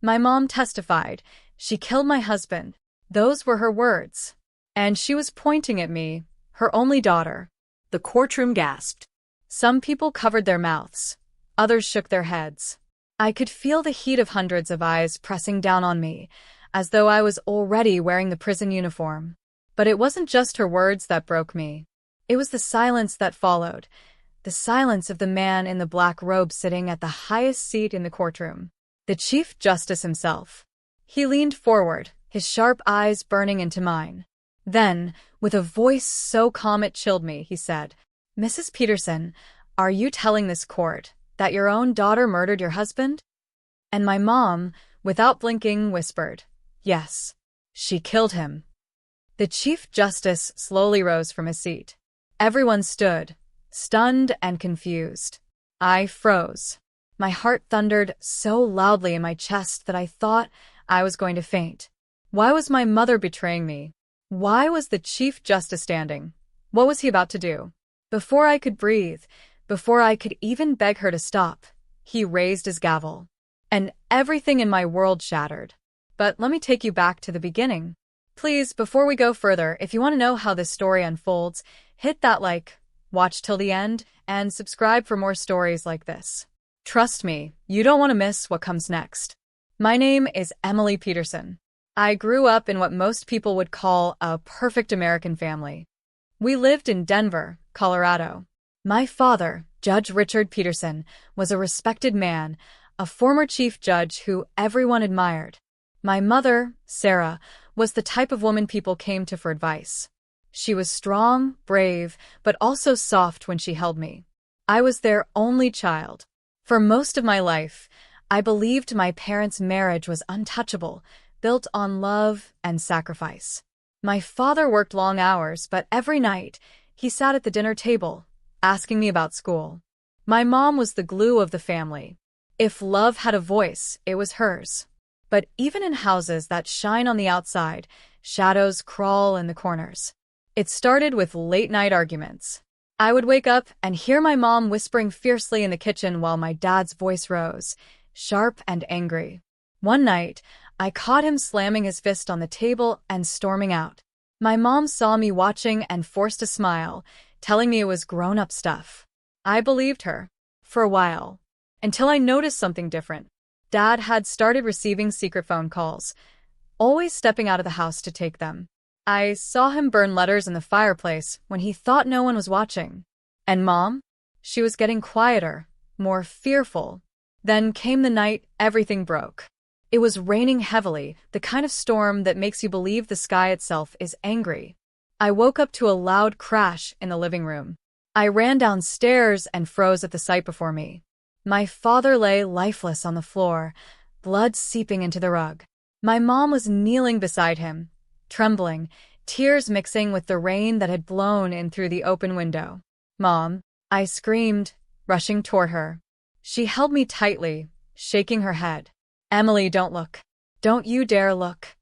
My mom testified. She killed my husband. Those were her words. And she was pointing at me, her only daughter. The courtroom gasped. Some people covered their mouths. Others shook their heads. I could feel the heat of hundreds of eyes pressing down on me, as though I was already wearing the prison uniform. But it wasn't just her words that broke me. It was the silence that followed. The silence of the man in the black robe sitting at the highest seat in the courtroom. The Chief Justice himself. He leaned forward, his sharp eyes burning into mine. Then, with a voice so calm it chilled me, he said, "Mrs. Peterson, are you telling this court that your own daughter murdered your husband?" And my mom, without blinking, whispered, "Yes, she killed him." The Chief Justice slowly rose from his seat. Everyone stood, stunned and confused. I froze. My heart thundered so loudly in my chest that I thought I was going to faint. Why was my mother betraying me? Why was the Chief Justice standing? What was he about to do? Before I could breathe, before I could even beg her to stop, he raised his gavel. And everything in my world shattered. But let me take you back to the beginning. Please, before we go further, if you want to know how this story unfolds, hit that like, watch till the end, and subscribe for more stories like this. Trust me, you don't want to miss what comes next. My name is Emily Peterson. I grew up in what most people would call a perfect American family. We lived in Denver, Colorado. My father, Judge Richard Peterson, was a respected man, a former chief judge who everyone admired. My mother, Sarah, was the type of woman people came to for advice. She was strong, brave, but also soft when she held me. I was their only child. For most of my life, I believed my parents' marriage was untouchable, built on love and sacrifice. My father worked long hours, but every night, he sat at the dinner table, asking me about school. My mom was the glue of the family. If love had a voice, it was hers. But even in houses that shine on the outside, shadows crawl in the corners. It started with late-night arguments. I would wake up and hear my mom whispering fiercely in the kitchen while my dad's voice rose, sharp and angry. One night, I caught him slamming his fist on the table and storming out. My mom saw me watching and forced a smile, telling me it was grown-up stuff. I believed her. For a while. Until I noticed something different. Dad had started receiving secret phone calls, always stepping out of the house to take them. I saw him burn letters in the fireplace when he thought no one was watching. And Mom? She was getting quieter, more fearful. Then came the night everything broke. It was raining heavily, the kind of storm that makes you believe the sky itself is angry. I woke up to a loud crash in the living room. I ran downstairs and froze at the sight before me. My father lay lifeless on the floor, blood seeping into the rug. My mom was kneeling beside him, trembling, tears mixing with the rain that had blown in through the open window. "Mom," I screamed, rushing toward her. She held me tightly, shaking her head. "Emily, don't look. Don't you dare look."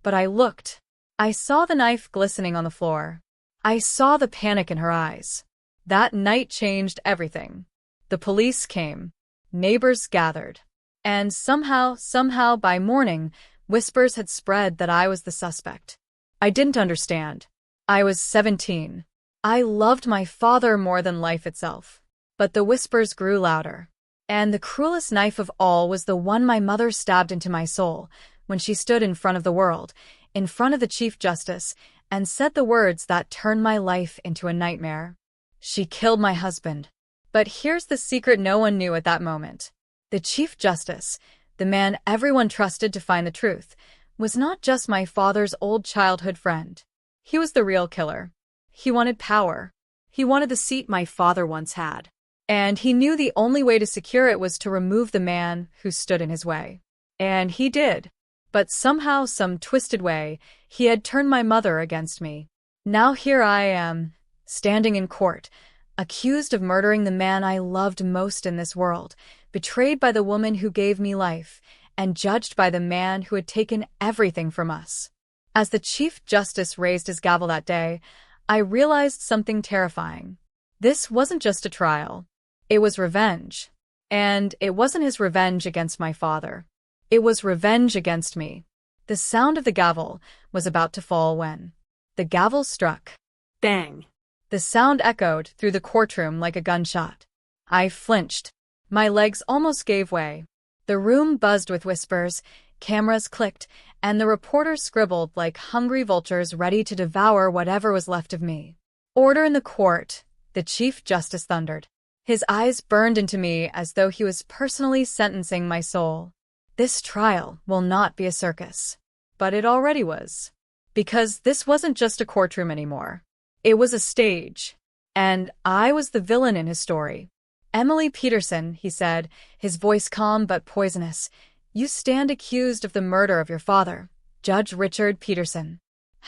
But I looked. I saw the knife glistening on the floor. I saw the panic in her eyes. That night changed everything. The police came. Neighbors gathered. And somehow by morning, whispers had spread that I was the suspect. I didn't understand. I was 17. I loved my father more than life itself. But the whispers grew louder. And the cruelest knife of all was the one my mother stabbed into my soul when she stood in front of the world, in front of the Chief Justice, and said the words that turned my life into a nightmare. She killed my husband. But here's the secret no one knew at that moment. The Chief Justice, the man everyone trusted to find the truth, was not just my father's old childhood friend. He was the real killer. He wanted power. He wanted the seat my father once had. And he knew the only way to secure it was to remove the man who stood in his way. And he did. But somehow, some twisted way, he had turned my mother against me. Now here I am, standing in court, accused of murdering the man I loved most in this world, betrayed by the woman who gave me life, and judged by the man who had taken everything from us. As the Chief Justice raised his gavel that day, I realized something terrifying. This wasn't just a trial. It was revenge. And it wasn't his revenge against my father. It was revenge against me. The sound of the gavel was about to fall when the gavel struck. Bang! The sound echoed through the courtroom like a gunshot. I flinched. My legs almost gave way. The room buzzed with whispers, cameras clicked, and the reporters scribbled like hungry vultures ready to devour whatever was left of me. "Order in the court," the Chief Justice thundered. His eyes burned into me as though he was personally sentencing my soul. This trial will not be a circus. But it already was. Because this wasn't just a courtroom anymore. It was a stage. And I was the villain in his story. "Emily Peterson," he said, his voice calm but poisonous, "you stand accused of the murder of your father, Judge Richard Peterson.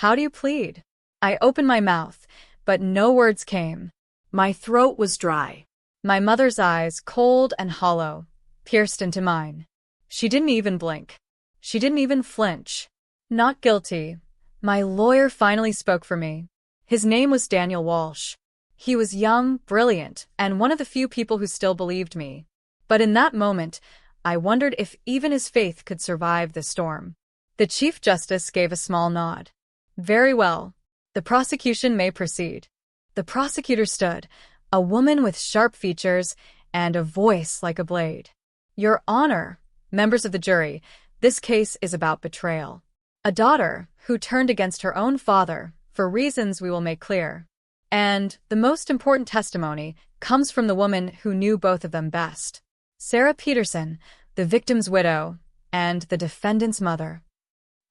How do you plead?" I opened my mouth, but no words came. My throat was dry. My mother's eyes, cold and hollow, pierced into mine. She didn't even blink. She didn't even flinch. "Not guilty." My lawyer finally spoke for me. His name was Daniel Walsh. He was young, brilliant, and one of the few people who still believed me. But in that moment, I wondered if even his faith could survive the storm. The Chief Justice gave a small nod. "Very well. The prosecution may proceed." The prosecutor stood, a woman with sharp features and a voice like a blade. "Your Honor, members of the jury, this case is about betrayal. A daughter who turned against her own father, for reasons we will make clear. And the most important testimony comes from the woman who knew both of them best. Sarah Peterson, the victim's widow, and the defendant's mother."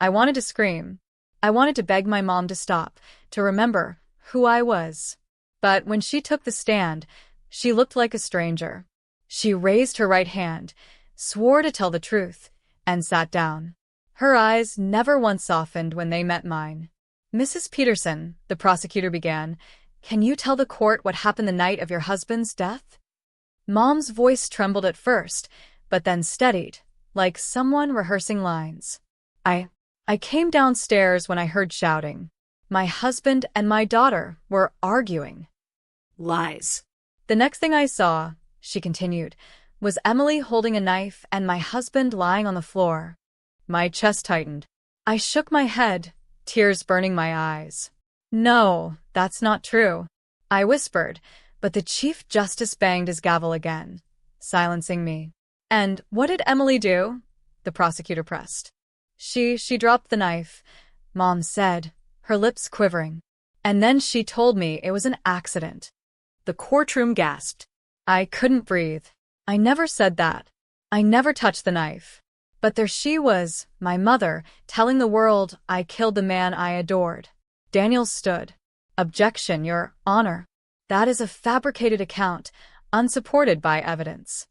I wanted to scream. I wanted to beg my mom to stop, to remember who I was. But when she took the stand, she looked like a stranger. She raised her right hand, swore to tell the truth, and sat down. Her eyes never once softened when they met mine. "Mrs. Peterson," the prosecutor began, "can you tell the court what happened the night of your husband's death?" Mom's voice trembled at first, but then steadied, like someone rehearsing lines. I came downstairs when I heard shouting. My husband and my daughter were arguing." Lies. "The next thing I saw," she continued, "was Emily holding a knife and my husband lying on the floor." My chest tightened. I shook my head, tears burning my eyes. "No, that's not true," I whispered, but the Chief Justice banged his gavel again, silencing me. "And what did Emily do?" the prosecutor pressed. She dropped the knife," Mom said, her lips quivering. "And then she told me it was an accident." The courtroom gasped. I couldn't breathe. I never said that. I never touched the knife. But there she was, my mother, telling the world I killed the man I adored. Daniel stood. "Objection, Your Honor. That is a fabricated account, unsupported by evidence."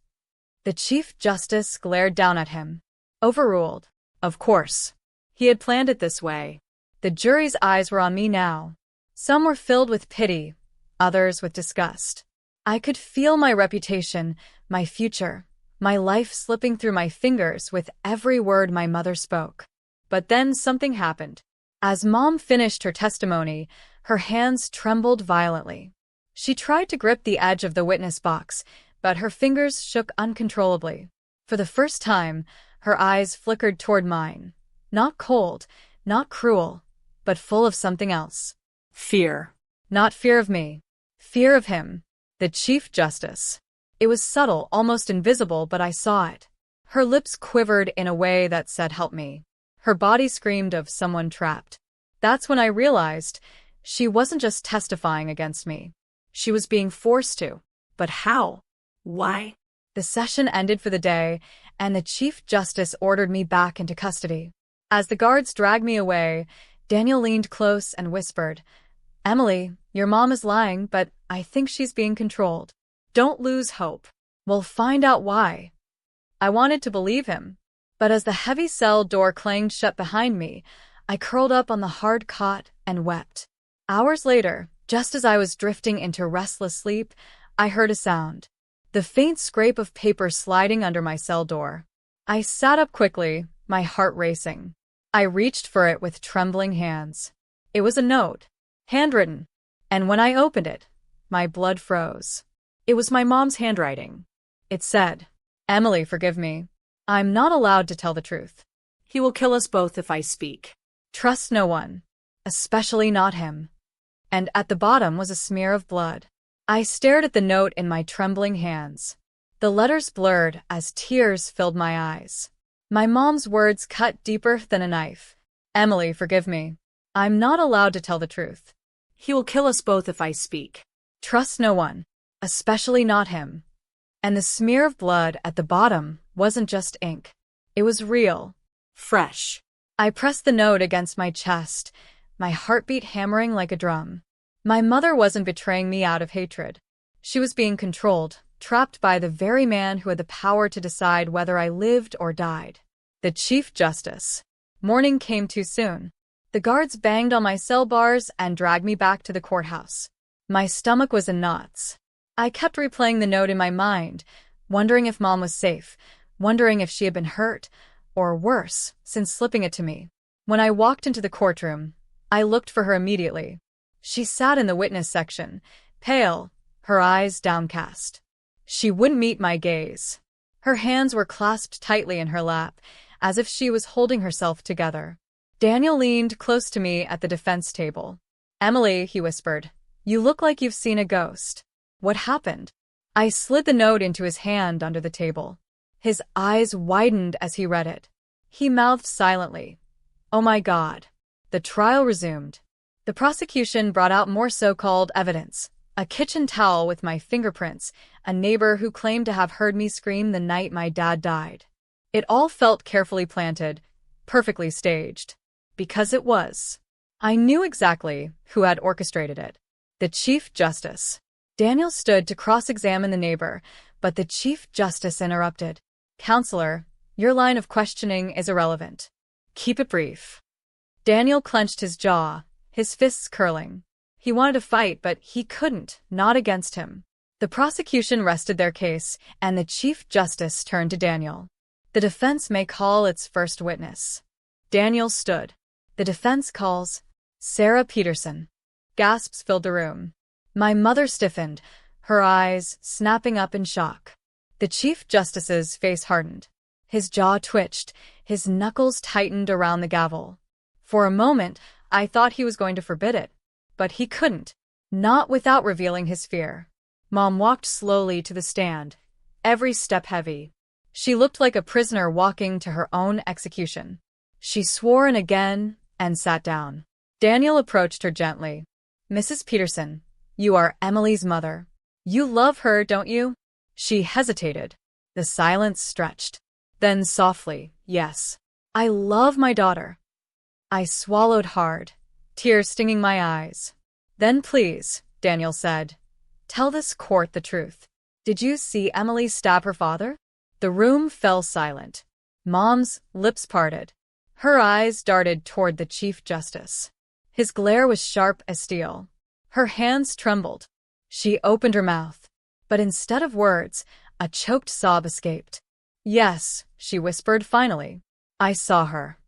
The Chief Justice glared down at him. Overruled. Of course. He had planned it this way. The jury's eyes were on me now. Some were filled with pity, others with disgust. I could feel my reputation, my future, my life slipping through my fingers with every word my mother spoke. But then something happened. As Mom finished her testimony, her hands trembled violently. She tried to grip the edge of the witness box, but her fingers shook uncontrollably. For the first time, her eyes flickered toward mine. Not cold, not cruel, but full of something else. Fear. Not fear of me. Fear of him, the Chief Justice. It was subtle, almost invisible, but I saw it. Her lips quivered in a way that said, "Help me." Her body screamed of someone trapped. That's when I realized she wasn't just testifying against me. She was being forced to. But how? Why? The session ended for the day, and the Chief Justice ordered me back into custody. As the guards dragged me away, Daniel leaned close and whispered, "Emily, your mom is lying, but I think she's being controlled. Don't lose hope. We'll find out why." I wanted to believe him, but as the heavy cell door clanged shut behind me, I curled up on the hard cot and wept. Hours later, just as I was drifting into restless sleep, I heard a sound. The faint scrape of paper sliding under my cell door. I sat up quickly, my heart racing. I reached for it with trembling hands. It was a note, handwritten, and when I opened it, my blood froze. It was my mom's handwriting. It said, "Emily, forgive me. I'm not allowed to tell the truth. He will kill us both if I speak. Trust no one, especially not him. And at the bottom was a smear of blood. I stared at the note in my trembling hands. The letters blurred as tears filled my eyes. My mom's words cut deeper than a knife. Emily, forgive me. I'm not allowed to tell the truth. He will kill us both if I speak. Trust no one, especially not him. And the smear of blood at the bottom wasn't just ink. It was real. Fresh. I pressed the note against my chest, my heartbeat hammering like a drum. My mother wasn't betraying me out of hatred. She was being controlled, trapped by the very man who had the power to decide whether I lived or died. The Chief Justice. Morning came too soon. The guards banged on my cell bars and dragged me back to the courthouse. My stomach was in knots. I kept replaying the note in my mind, wondering if Mom was safe, wondering if she had been hurt, or worse, since slipping it to me. When I walked into the courtroom, I looked for her immediately. She sat in the witness section, pale, her eyes downcast. She wouldn't meet my gaze. Her hands were clasped tightly in her lap, as if she was holding herself together. Daniel leaned close to me at the defense table. Emily, he whispered, you look like you've seen a ghost. What happened? I slid the note into his hand under the table. His eyes widened as he read it. He mouthed silently. Oh my God. The trial resumed. The prosecution brought out more so-called evidence. A kitchen towel with my fingerprints, a neighbor who claimed to have heard me scream the night my dad died. It all felt carefully planted, perfectly staged. Because it was. I knew exactly who had orchestrated it. The Chief Justice. Daniel stood to cross-examine the neighbor, but the Chief Justice interrupted. Counselor, your line of questioning is irrelevant. Keep it brief. Daniel clenched his jaw, his fists curling. He wanted to fight, but he couldn't, not against him. The prosecution rested their case, and the Chief Justice turned to Daniel. The defense may call its first witness. Daniel stood. The defense calls Sarah Peterson. Gasps filled the room. My mother stiffened, her eyes snapping up in shock. The Chief Justice's face hardened. His jaw twitched, his knuckles tightened around the gavel. For a moment, I thought he was going to forbid it. But he couldn't. Not without revealing his fear. Mom walked slowly to the stand, every step heavy. She looked like a prisoner walking to her own execution. She swore again and sat down. Daniel approached her gently. Mrs. Peterson, you are Emily's mother. You love her, don't you? She hesitated. The silence stretched. Then softly, yes. I love my daughter. I swallowed hard, tears stinging my eyes. Then please, Daniel said, tell this court the truth. Did you see Emily stab her father? The room fell silent. Mom's lips parted. Her eyes darted toward the Chief Justice. His glare was sharp as steel. Her hands trembled. She opened her mouth. But instead of words, a choked sob escaped. Yes, she whispered finally. I saw her.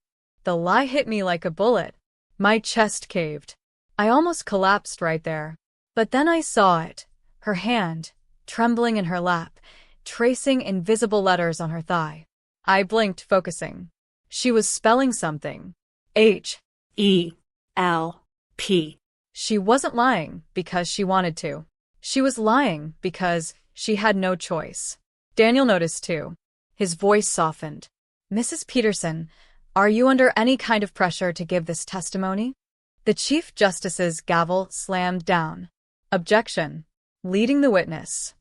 The lie hit me like a bullet. My chest caved. I almost collapsed right there. But then I saw it. Her hand, trembling in her lap, tracing invisible letters on her thigh. I blinked, focusing. She was spelling something. H-E-L-P. She wasn't lying because she wanted to. She was lying because she had no choice. Daniel noticed too. His voice softened. Mrs. Peterson, are you under any kind of pressure to give this testimony? The Chief Justice's gavel slammed down. Objection. Leading the witness.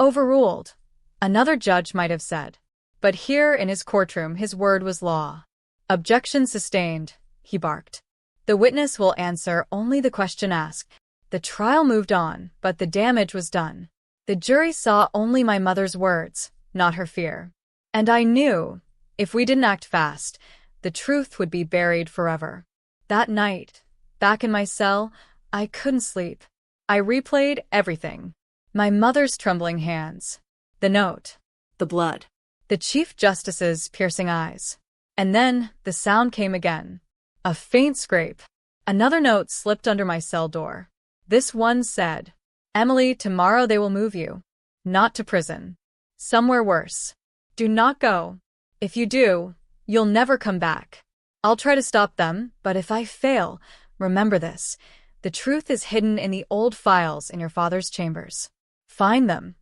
Overruled. Another judge might have said. But here in his courtroom his word was law. Objection sustained, he barked. The witness will answer only the question asked. The trial moved on, but the damage was done. The jury saw only my mother's words, not her fear. And I knew, if we didn't act fast, the truth would be buried forever. That night, back in my cell, I couldn't sleep. I replayed everything. My mother's trembling hands. The note. The blood. The Chief Justice's piercing eyes. And then the sound came again. A faint scrape. Another note slipped under my cell door. This one said, Emily, tomorrow they will move you. Not to prison. Somewhere worse. Do not go. If you do, you'll never come back. I'll try to stop them, but if I fail, remember this. The truth is hidden in the old files in your father's chambers. Find them."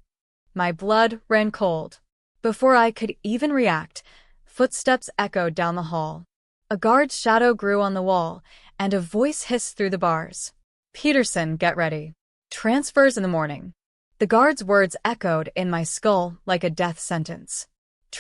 My blood ran cold. Before I could even react, footsteps echoed down the hall. A guard's shadow grew on the wall, and a voice hissed through the bars. "Peterson, get ready. Transfers in the morning." The guard's words echoed in my skull like a death sentence.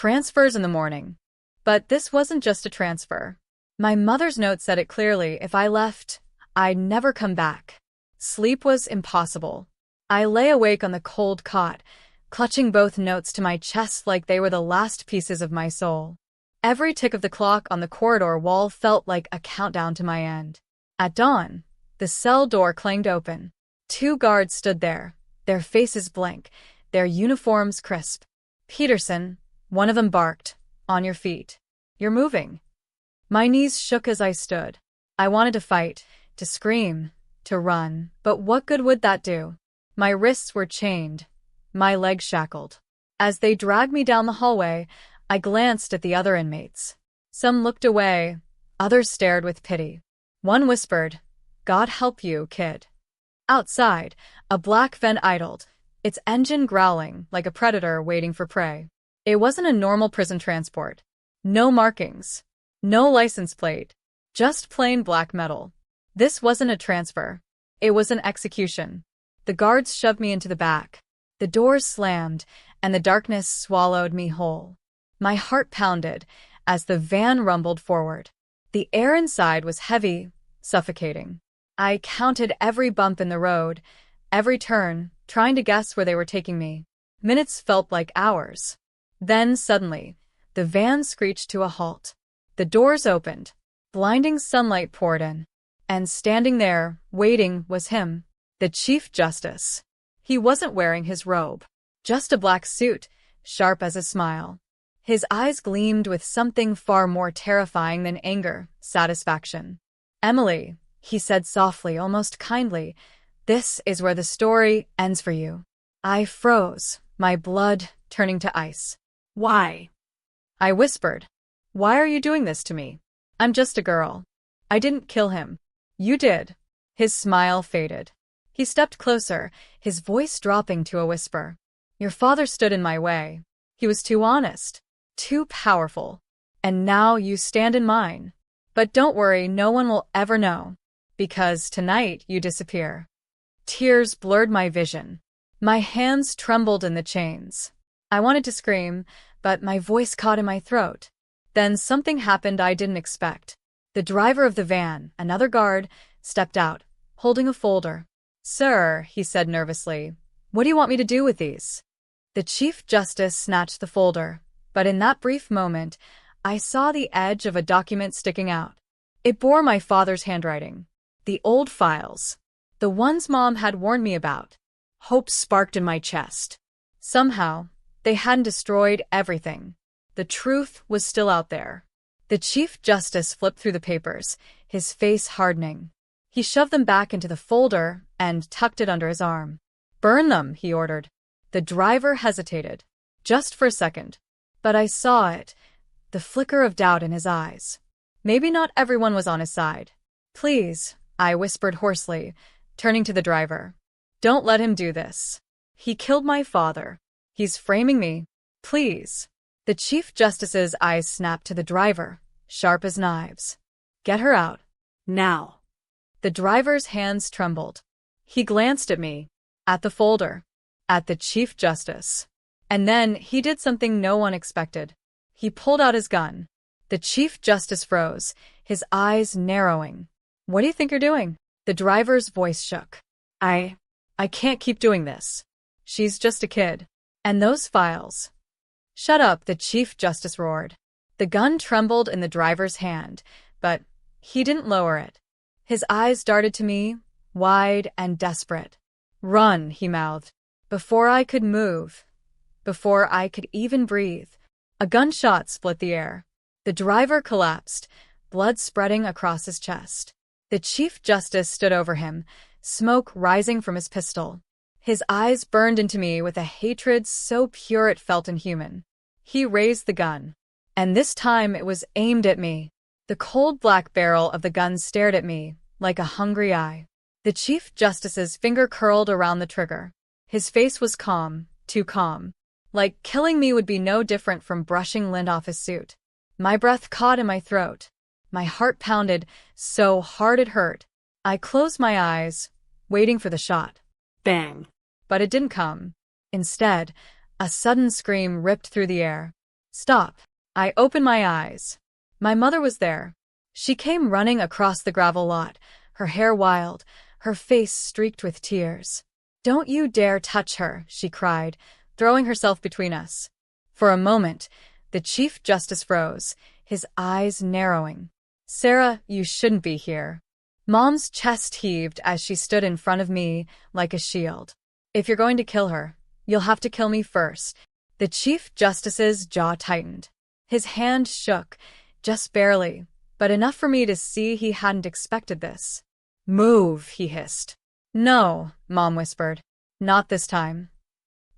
Transfers in the morning. But this wasn't just a transfer. My mother's note said it clearly: if I left, I'd never come back. Sleep was impossible. I lay awake on the cold cot, clutching both notes to my chest like they were the last pieces of my soul. Every tick of the clock on the corridor wall felt like a countdown to my end. At dawn, the cell door clanged open. 2 guards stood there, their faces blank, their uniforms crisp. "Peterson," one of them barked, "on your feet. You're moving." My knees shook as I stood. I wanted to fight, to scream, to run, but what good would that do? My wrists were chained, my legs shackled. As they dragged me down the hallway, I glanced at the other inmates. Some looked away, others stared with pity. One whispered, "God help you, kid." Outside, a black van idled, its engine growling like a predator waiting for prey. It wasn't a normal prison transport. No markings, no license plate, just plain black metal. This wasn't a transfer. It was an execution. The guards shoved me into the back. The doors slammed, and the darkness swallowed me whole. My heart pounded as the van rumbled forward. The air inside was heavy, suffocating. I counted every bump in the road, every turn, trying to guess where they were taking me. Minutes felt like hours. Then, suddenly, the van screeched to a halt. The doors opened. Blinding sunlight poured in. And standing there, waiting, was him, the Chief Justice. He wasn't wearing his robe. Just a black suit, sharp as a smile. His eyes gleamed with something far more terrifying than anger, satisfaction. "Emily," he said softly, almost kindly, "this is where the story ends for you." I froze, my blood turning to ice. Why? I whispered. "Why are you doing this to me? I'm just a girl. I didn't kill him. You did." His smile faded. He stepped closer, his voice dropping to a whisper. "Your father stood in my way. He was too honest, too powerful. And now you stand in mine. But don't worry, no one will ever know. Because tonight you disappear." Tears blurred my vision. My hands trembled in the chains. I wanted to scream, but my voice caught in my throat. Then something happened I didn't expect. The driver of the van, another guard, stepped out, holding a folder. "Sir," he said nervously, "what do you want me to do with these?" The Chief Justice snatched the folder, but in that brief moment, I saw the edge of a document sticking out. It bore my father's handwriting. The old files. The ones Mom had warned me about. Hope sparked in my chest. Somehow, they hadn't destroyed everything. The truth was still out there. The Chief Justice flipped through the papers, his face hardening. He shoved them back into the folder and tucked it under his arm. "Burn them," he ordered. The driver hesitated, just for a second. But I saw it, the flicker of doubt in his eyes. Maybe not everyone was on his side. "Please," I whispered hoarsely, turning to the driver. "Don't let him do this. He killed my father. He's framing me. Please." The Chief Justice's eyes snapped to the driver, sharp as knives. "Get her out. Now." The driver's hands trembled. He glanced at me, at the folder, at the Chief Justice. And then he did something no one expected. He pulled out his gun. The Chief Justice froze, his eyes narrowing. "What do you think you're doing?" The driver's voice shook. I can't keep doing this. She's just a kid. And those files." "Shut up," the Chief Justice roared. The gun trembled in the driver's hand, but he didn't lower it. His eyes darted to me, wide and desperate. "Run," he mouthed. Before I could move, before I could even breathe, a gunshot split the air. The driver collapsed, blood spreading across his chest. The Chief Justice stood over him, smoke rising from his pistol. His eyes burned into me with a hatred so pure it felt inhuman. He raised the gun. And this time it was aimed at me. The cold black barrel of the gun stared at me, like a hungry eye. The Chief Justice's finger curled around the trigger. His face was calm, too calm. Like killing me would be no different from brushing lint off his suit. My breath caught in my throat. My heart pounded so hard it hurt. I closed my eyes, waiting for the shot. Bang. But it didn't come. Instead, a sudden scream ripped through the air. Stop. I opened my eyes. My mother was there. She came running across the gravel lot, her hair wild, her face streaked with tears. Don't you dare touch her, she cried, throwing herself between us. For a moment, the Chief Justice froze, his eyes narrowing. Sarah, you shouldn't be here. Mom's chest heaved as she stood in front of me like a shield. If you're going to kill her, you'll have to kill me first. The Chief Justice's jaw tightened. His hand shook, just barely, but enough for me to see he hadn't expected this. Move, he hissed. No, Mom whispered. Not this time.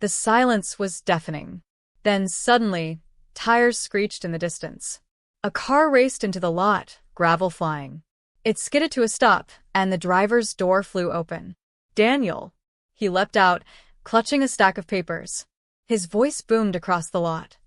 The silence was deafening. Then suddenly, tires screeched in the distance. A car raced into the lot, gravel flying. It skidded to a stop, and the driver's door flew open. Daniel. He leapt out, clutching a stack of papers. His voice boomed across the lot.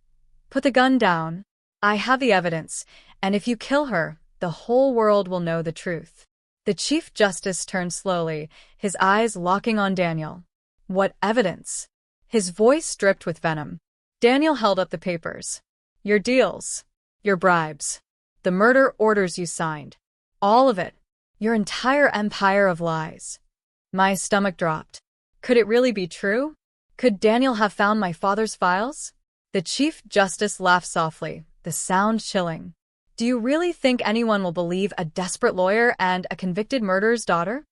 Put the gun down. I have the evidence, and if you kill her, the whole world will know the truth. The Chief Justice turned slowly, his eyes locking on Daniel. What evidence? His voice dripped with venom. Daniel held up the papers. Your deals. Your bribes. The murder orders you signed. All of it. Your entire empire of lies. My stomach dropped. Could it really be true? Could Daniel have found my father's files? The Chief Justice laughed softly, the sound chilling. Do you really think anyone will believe a desperate lawyer and a convicted murderer's daughter?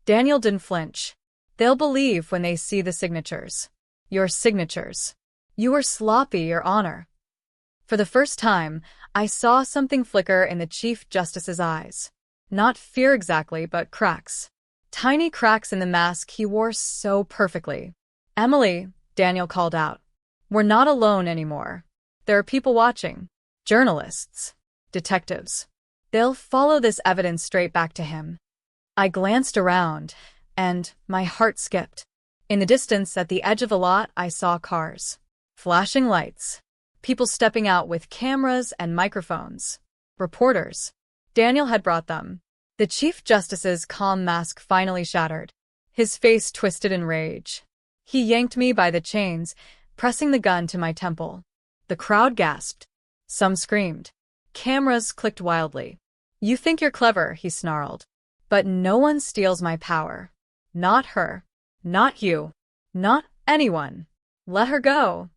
Daniel didn't flinch. They'll believe when they see the signatures. Your signatures. You were sloppy, Your Honor. For the first time, I saw something flicker in the Chief Justice's eyes. Not fear exactly, but cracks. Tiny cracks in the mask he wore so perfectly. Emily, Daniel called out. We're not alone anymore. There are people watching. Journalists. Detectives. They'll follow this evidence straight back to him. I glanced around, and my heart skipped. In the distance, at the edge of the lot, I saw cars. Flashing lights. People stepping out with cameras and microphones. Reporters. Daniel had brought them. The Chief Justice's calm mask finally shattered. His face twisted in rage. He yanked me by the chains, pressing the gun to my temple. The crowd gasped. Some screamed. Cameras clicked wildly. You think you're clever, he snarled. But no one steals my power. Not her. Not you. Not anyone. Let her go.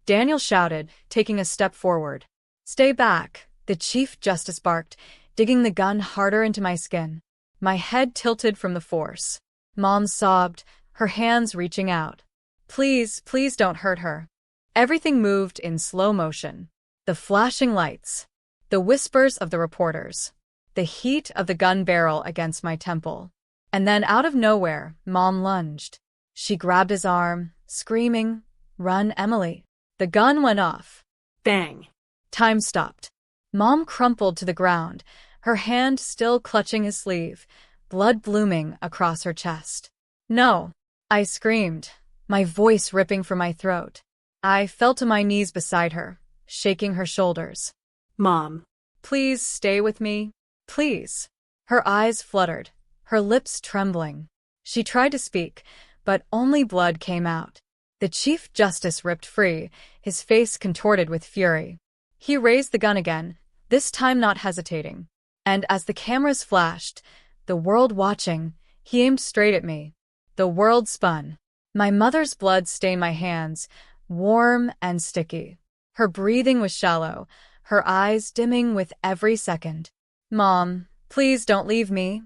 Daniel shouted, taking a step forward. Stay back, the Chief Justice barked, digging the gun harder into my skin. My head tilted from the force. Mom sobbed, her hands reaching out. Please, please don't hurt her. Everything moved in slow motion. The flashing lights. The whispers of the reporters. The heat of the gun barrel against my temple. And then out of nowhere, Mom lunged. She grabbed his arm, screaming, Run, Emily. The gun went off. Bang. Time stopped. Mom crumpled to the ground, her hand still clutching his sleeve, blood blooming across her chest. No, I screamed, my voice ripping from my throat. I fell to my knees beside her, shaking her shoulders. Mom. Please stay with me. Please. Her eyes fluttered, her lips trembling. She tried to speak, but only blood came out. The Chief Justice ripped free, his face contorted with fury. He raised the gun again, this time not hesitating. And as the cameras flashed, the world watching, he aimed straight at me. The world spun. My mother's blood stained my hands, warm and sticky. Her breathing was shallow, her eyes dimming with every second. Mom, please don't leave me.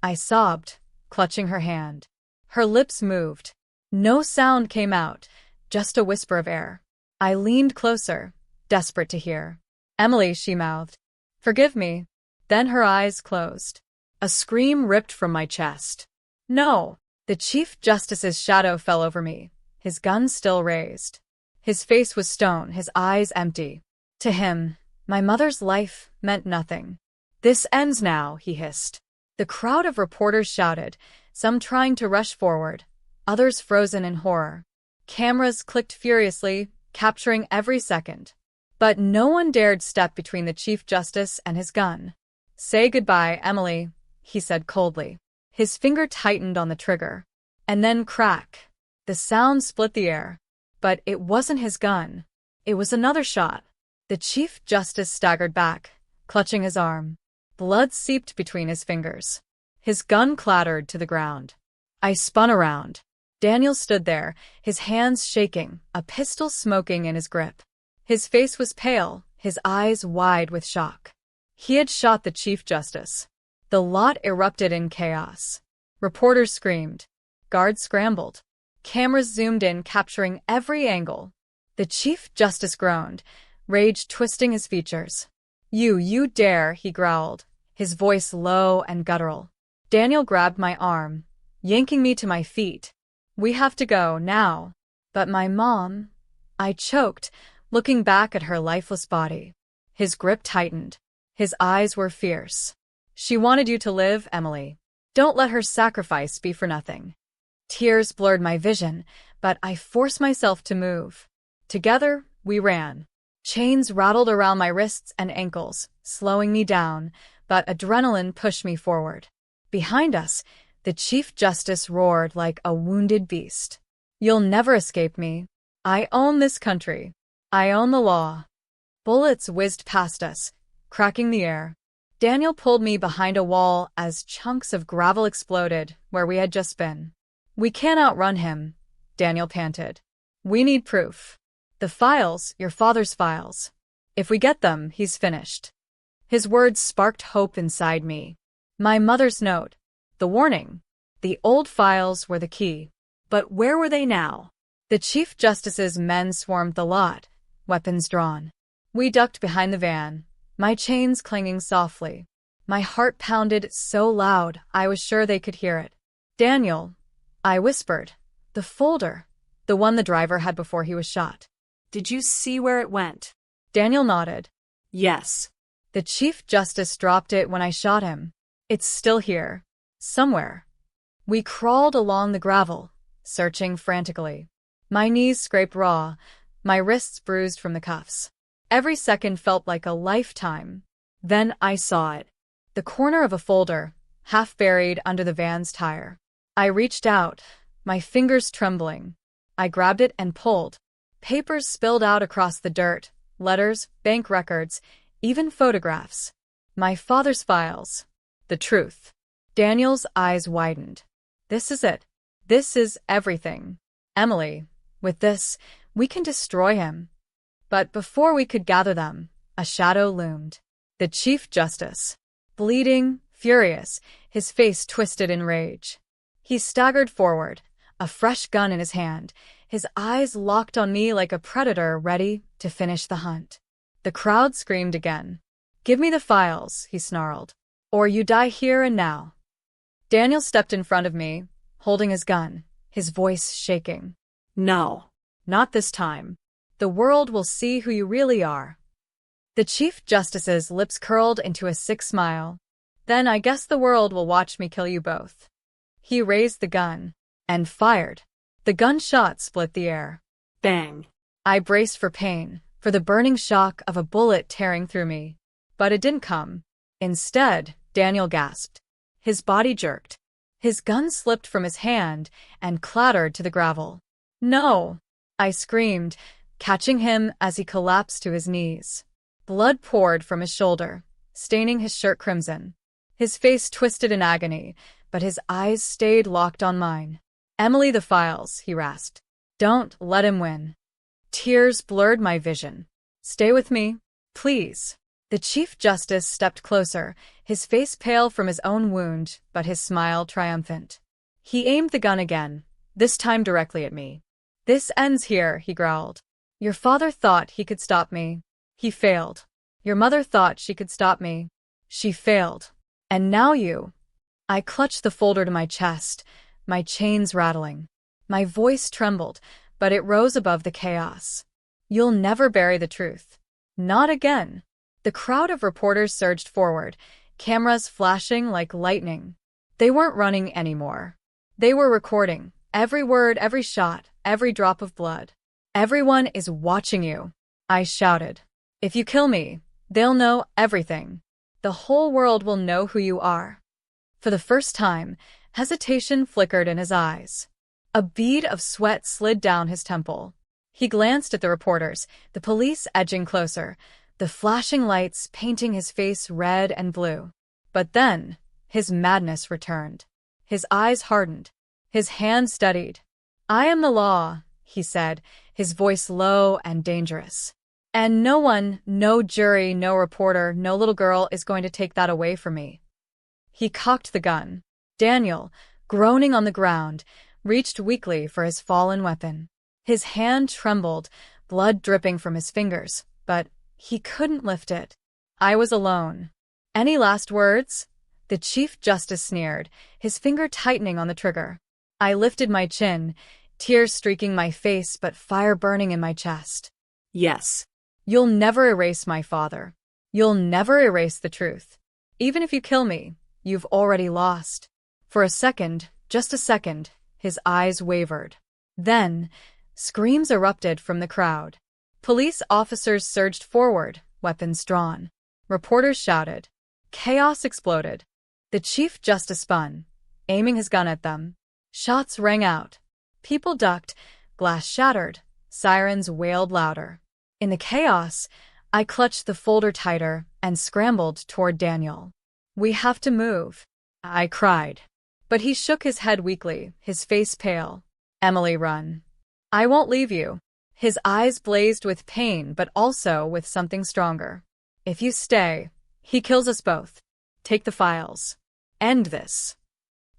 I sobbed, clutching her hand. Her lips moved. No sound came out, just a whisper of air. I leaned closer, desperate to hear. Emily, she mouthed. Forgive me. Then her eyes closed. A scream ripped from my chest. No! The Chief Justice's shadow fell over me, his gun still raised. His face was stone, his eyes empty. To him, my mother's life meant nothing. "This ends now," he hissed. The crowd of reporters shouted, some trying to rush forward, others frozen in horror. Cameras clicked furiously, capturing every second. But no one dared step between the Chief Justice and his gun. "Say goodbye, Emily," he said coldly. His finger tightened on the trigger. And then crack. The sound split the air. But it wasn't his gun. It was another shot. The Chief Justice staggered back, clutching his arm. Blood seeped between his fingers. His gun clattered to the ground. I spun around. Daniel stood there, his hands shaking, a pistol smoking in his grip. His face was pale, his eyes wide with shock. He had shot the Chief Justice. The lot erupted in chaos. Reporters screamed. Guards scrambled. Cameras zoomed in, capturing every angle. The Chief Justice groaned, rage twisting his features. You dare," he growled, his voice low and guttural. Daniel grabbed my arm, yanking me to my feet. "We have to go, now." "But my mom," I choked, looking back at her lifeless body. His grip tightened. His eyes were fierce. "She wanted you to live, Emily. Don't let her sacrifice be for nothing." Tears blurred my vision, but I forced myself to move. Together, we ran. Chains rattled around my wrists and ankles, slowing me down, but adrenaline pushed me forward. Behind us, the Chief Justice roared like a wounded beast. "You'll never escape me. I own this country. I own the law." Bullets whizzed past us, cracking the air. Daniel pulled me behind a wall as chunks of gravel exploded where we had just been. "We can't outrun him," Daniel panted. "We need proof. The files, your father's files. If we get them, he's finished." His words sparked hope inside me. My mother's note. The warning. The old files were the key. But where were they now? The Chief Justice's men swarmed the lot, weapons drawn. We ducked behind the van, my chains clanging softly. My heart pounded so loud I was sure they could hear it. "Daniel," I whispered. "The folder. The one the driver had before he was shot." Did you see where it went? Daniel nodded. Yes. "The Chief Justice dropped it when I shot him. It's still here. Somewhere." We crawled along the gravel, searching frantically. My knees scraped raw, my wrists bruised from the cuffs. Every second felt like a lifetime. Then I saw it. The corner of a folder, half buried under the van's tire. I reached out, my fingers trembling. I grabbed it and pulled. Papers spilled out across the dirt, letters, bank records, even photographs. My father's files. The truth. Daniel's eyes widened. "This is it. This is everything. Emily, with this, we can destroy him." But before we could gather them, a shadow loomed. The Chief Justice. Bleeding, furious, his face twisted in rage. He staggered forward, a fresh gun in his hand, his eyes locked on me like a predator ready to finish the hunt. The crowd screamed again. "Give me the files," he snarled, "or you die here and now." Daniel stepped in front of me, holding his gun, his voice shaking. "No. Not this time. The world will see who you really are." The Chief Justice's lips curled into a sick smile. "Then I guess the world will watch me kill you both." He raised the gun and fired. The gunshot split the air. Bang. I braced for pain, for the burning shock of a bullet tearing through me. But it didn't come. Instead, Daniel gasped. His body jerked. His gun slipped from his hand and clattered to the gravel. "No!" I screamed, catching him as he collapsed to his knees. Blood poured from his shoulder, staining his shirt crimson. His face twisted in agony, but his eyes stayed locked on mine. "Emily, the files," he rasped. "Don't let him win." Tears blurred my vision. "Stay with me, please." The Chief Justice stepped closer, his face pale from his own wound, but his smile triumphant. He aimed the gun again, this time directly at me. "This ends here," he growled. "Your father thought he could stop me. He failed. Your mother thought she could stop me. She failed. And now you." I clutched the folder to my chest, my chains rattling. My voice trembled, but it rose above the chaos. "You'll never bury the truth. Not again. The crowd of reporters surged forward, cameras flashing like lightning. They weren't running anymore. They were recording every word, every shot, every drop of blood. Everyone is watching you, I shouted. If you kill me, they'll know everything. The whole world will know who you are. For the first time, hesitation flickered in his eyes. A bead of sweat slid down his temple. He glanced at the reporters, the police edging closer, the flashing lights painting his face red and blue. But then, his madness returned. His eyes hardened. His hand steadied. I am the law, he said, his voice low and dangerous. And no one, no jury, no reporter, no little girl is going to take that away from me. He cocked the gun. Daniel, groaning on the ground, reached weakly for his fallen weapon. His hand trembled, blood dripping from his fingers, but he couldn't lift it. I was alone. Any last words? The Chief Justice sneered, his finger tightening on the trigger. I lifted my chin, tears streaking my face but fire burning in my chest. Yes. You'll never erase my father. You'll never erase the truth. Even if you kill me, you've already lost. For a second, just a second, his eyes wavered. Then, screams erupted from the crowd. Police officers surged forward, weapons drawn. Reporters shouted. Chaos exploded. The Chief Justice spun, aiming his gun at them. Shots rang out. People ducked, glass shattered, sirens wailed louder. In the chaos, I clutched the folder tighter and scrambled toward Daniel. We have to move, I cried. But he shook his head weakly, his face pale. Emily, run. I won't leave you. His eyes blazed with pain but also with something stronger. If you stay, he kills us both. Take the files. End this.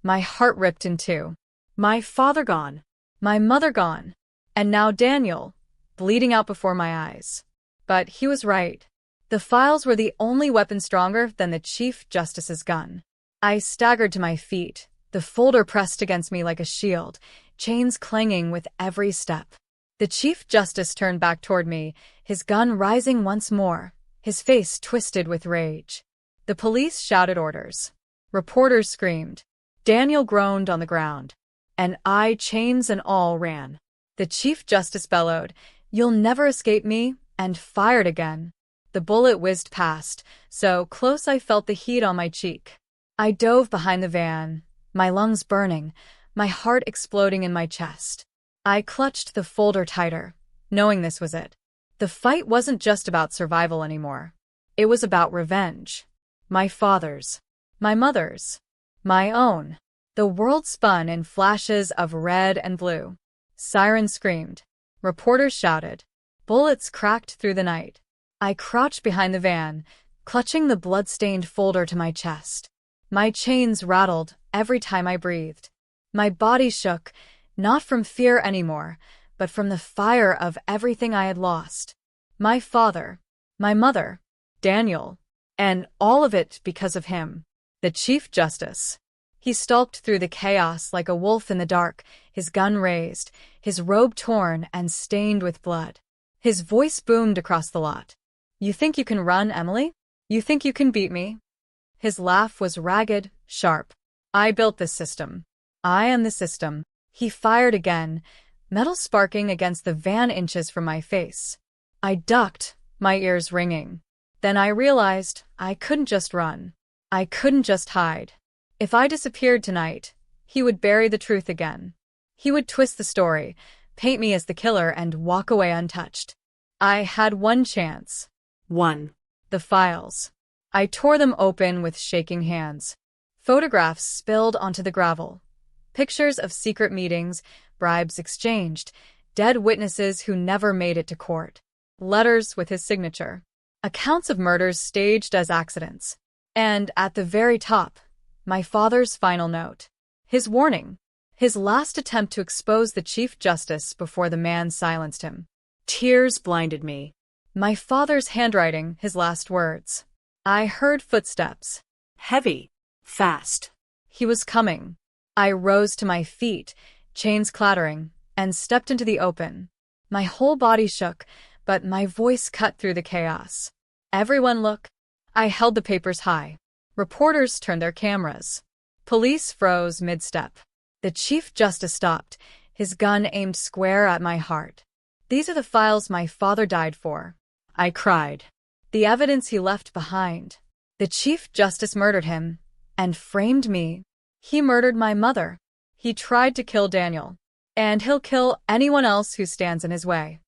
My heart ripped in two. My father gone. My mother gone. And now Daniel, bleeding out before my eyes. But he was right. The files were the only weapon stronger than the Chief Justice's gun. I staggered to my feet, the folder pressed against me like a shield, chains clanging with every step. The Chief Justice turned back toward me, his gun rising once more, his face twisted with rage. The police shouted orders. Reporters screamed. Daniel groaned on the ground. And I, chains and all, ran. The Chief Justice bellowed, "You'll never escape me," and fired again. The bullet whizzed past, so close I felt the heat on my cheek. I dove behind the van, my lungs burning, my heart exploding in my chest. I clutched the folder tighter, knowing this was it. The fight wasn't just about survival anymore. It was about revenge. My father's. My mother's. My own. The world spun in flashes of red and blue. Sirens screamed. Reporters shouted. Bullets cracked through the night. I crouched behind the van, clutching the blood-stained folder to my chest. My chains rattled every time I breathed. My body shook, not from fear anymore, but from the fire of everything I had lost. My father, my mother, Daniel, and all of it because of him. The Chief Justice. He stalked through the chaos like a wolf in the dark, his gun raised, his robe torn and stained with blood. His voice boomed across the lot. You think you can run, Emily? You think you can beat me? His laugh was ragged, sharp. I built this system. I am the system. He fired again, metal sparking against the van inches from my face. I ducked, my ears ringing. Then I realized I couldn't just run. I couldn't just hide. If I disappeared tonight, he would bury the truth again. He would twist the story, paint me as the killer, and walk away untouched. I had one chance. One. The files. I tore them open with shaking hands. Photographs spilled onto the gravel. Pictures of secret meetings, bribes exchanged, dead witnesses who never made it to court. Letters with his signature. Accounts of murders staged as accidents. And at the very top, my father's final note. His warning. His last attempt to expose the Chief Justice before the man silenced him. Tears blinded me. My father's handwriting, his last words. I heard footsteps. Heavy. Fast. He was coming. I rose to my feet, chains clattering, and stepped into the open. My whole body shook, but my voice cut through the chaos. Everyone look. I held the papers high. Reporters turned their cameras. Police froze mid-step. The Chief Justice stopped, his gun aimed square at my heart. These are the files my father died for, I cried. The evidence he left behind. The Chief Justice murdered him and framed me. He murdered my mother. He tried to kill Daniel. And he'll kill anyone else who stands in his way.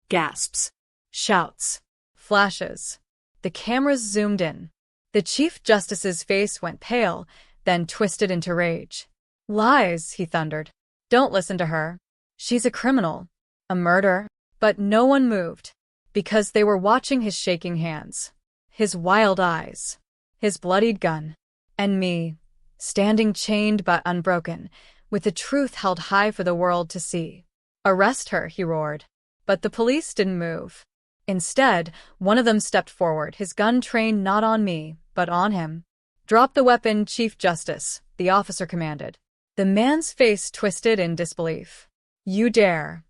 Gasps. Shouts. Flashes. The cameras zoomed in. The Chief Justice's face went pale, then twisted into rage. Lies, he thundered. Don't listen to her. She's a criminal. A murderer. But no one moved, because they were watching his shaking hands, his wild eyes, his bloodied gun, and me, standing chained but unbroken, with the truth held high for the world to see. Arrest her, he roared. But the police didn't move. Instead, one of them stepped forward, his gun trained not on me, but on him. Drop the weapon, Chief Justice, the officer commanded. The man's face twisted in disbelief. You dare.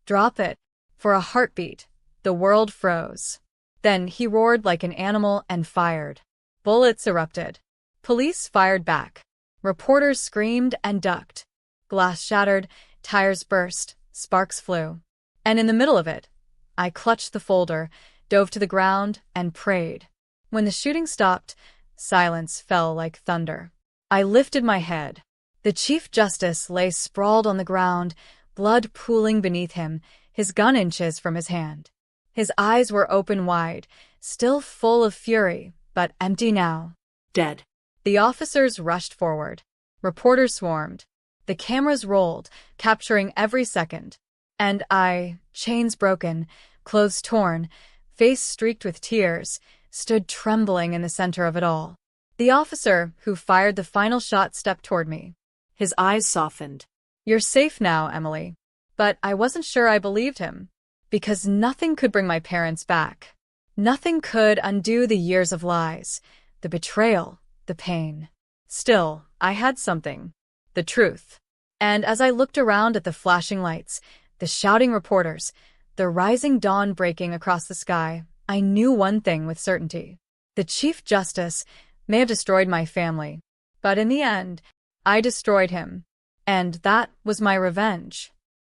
Drop it. For a heartbeat, the world froze. Then he roared like an animal and fired. Bullets erupted. Police fired back. Reporters screamed and ducked. Glass shattered, tires burst, sparks flew. And in the middle of it, I clutched the folder, dove to the ground, and prayed. When the shooting stopped, silence fell like thunder. I lifted my head. The Chief Justice lay sprawled on the ground, blood pooling beneath him, his gun inches from his hand. His eyes were open wide, still full of fury, but empty now. Dead. The officers rushed forward. Reporters swarmed. The cameras rolled, capturing every second. And I, chains broken, clothes torn, face streaked with tears, stood trembling in the center of it all. The officer who fired the final shot stepped toward me. His eyes softened. You're safe now, Emily. But I wasn't sure I believed him. Because nothing could bring my parents back. Nothing could undo the years of lies, the betrayal, the pain. Still, I had something. The truth. And as I looked around at the flashing lights, the shouting reporters, the rising dawn breaking across the sky, I knew one thing with certainty. The Chief Justice may have destroyed my family, but in the end, I destroyed him. And that was my revenge.